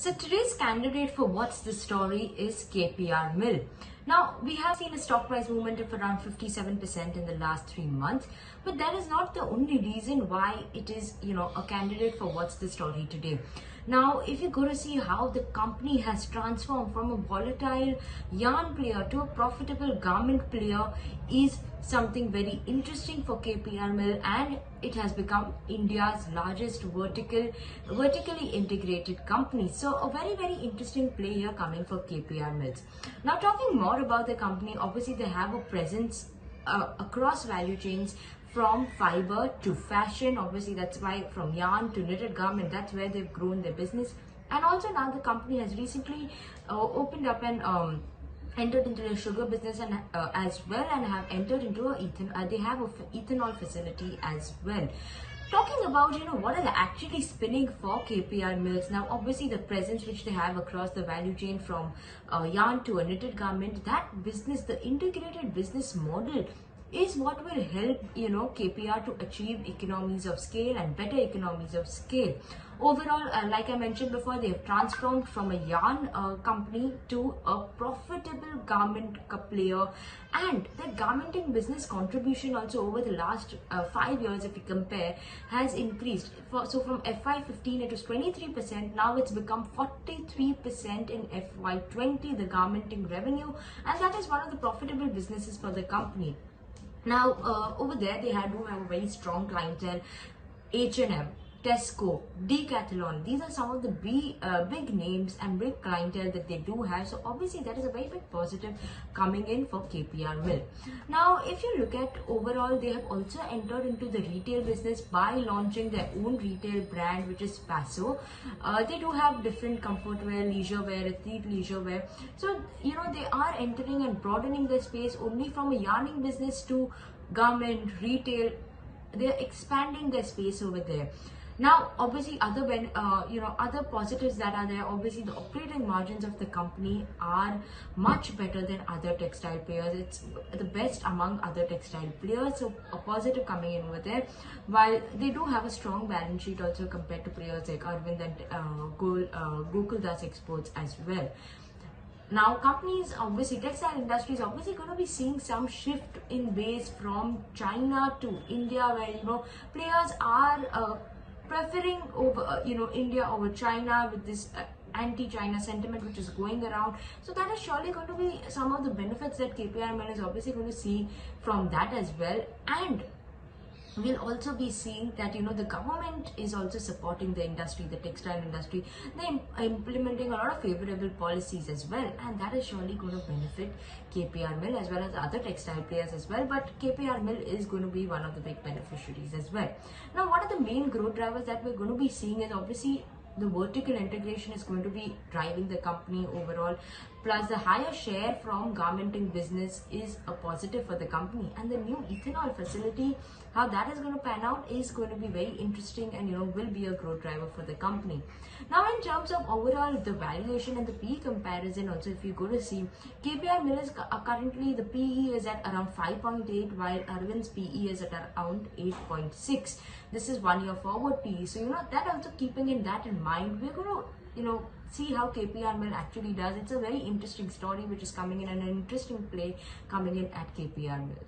So today's candidate for What's the Story is KPR Mill. Now, we have seen a stock price movement of around 57% in the last 3 months, but that is not the only reason why it is, a candidate for What's the Story today. Now, if you go to see how the company has transformed from a volatile yarn player to a profitable garment player is something very interesting for KPR Mill, and it has become India's largest vertically integrated company. So a very interesting play here coming for KPR Mills. Now, talking more about the company, obviously they have a presence across value chains, from fiber to fashion. Obviously that's why from yarn to knitted garment, that's where they've grown their business. And also now the company has recently opened up and entered into the sugar business and as well, and have entered into they have an ethanol facility as well. Talking about what are they actually spinning for KPR Mills. Now obviously the presence which they have across the value chain, from yarn to a knitted garment, that business, the integrated business model, is what will help KPR to achieve economies of scale and better economies of scale. Overall, like I mentioned before, they have transformed from a yarn company to a profitable garment player, and their garmenting business contribution also over the last 5 years, if you compare, has increased. So from FY15 it was 23%, now it's become 43% in FY20, the garmenting revenue, and that is one of the profitable businesses for the company. Now, over there, they do have a very strong clientele. H&M, TESCO, Decathlon, these are some of the big names and big clientele that they do have. So obviously that is a very big positive coming in for KPR Mill. Now, if you look at overall, they have also entered into the retail business by launching their own retail brand, which is Paso. They do have different comfort wear, leisure wear, ethnic leisure wear. So they are entering and broadening their space only from a yarning business to garment retail. They're expanding their space over there. Now, obviously, other positives that are there. Obviously, the operating margins of the company are much better than other textile players. It's the best among other textile players. So, a positive coming in over there. While they do have a strong balance sheet also compared to players like Arvind and Gokuldas Exports as well. Now, companies, obviously, textile industry is obviously going to be seeing some shift in base from China to India, where players are preferring over India over China, with this anti-China sentiment which is going around. So that is surely going to be some of the benefits that KPR Mill is obviously going to see from that as well. And we'll also be seeing that the government is also supporting the industry, the textile industry. They're implementing a lot of favorable policies as well, and that is surely going to benefit KPR Mill as well as other textile players as well. But KPR Mill is going to be one of the big beneficiaries as well. Now, what are the main growth drivers that we're going to be seeing is obviously the vertical integration is going to be driving the company overall, plus the higher share from garmenting business is a positive for the company, and the new ethanol facility, how that is going to pan out, is going to be very interesting and will be a growth driver for the company. Now, in terms of overall the valuation and the PE comparison also, if you go to see, KPR Mill is currently, the PE is at around 5.8, while Arvind's PE is at around 8.6. This is 1 year forward PE. So that also, keeping in mind, we're going to see how KPR Mill actually does. It's a very interesting story which is coming in, and an interesting play coming in at KPR Mill.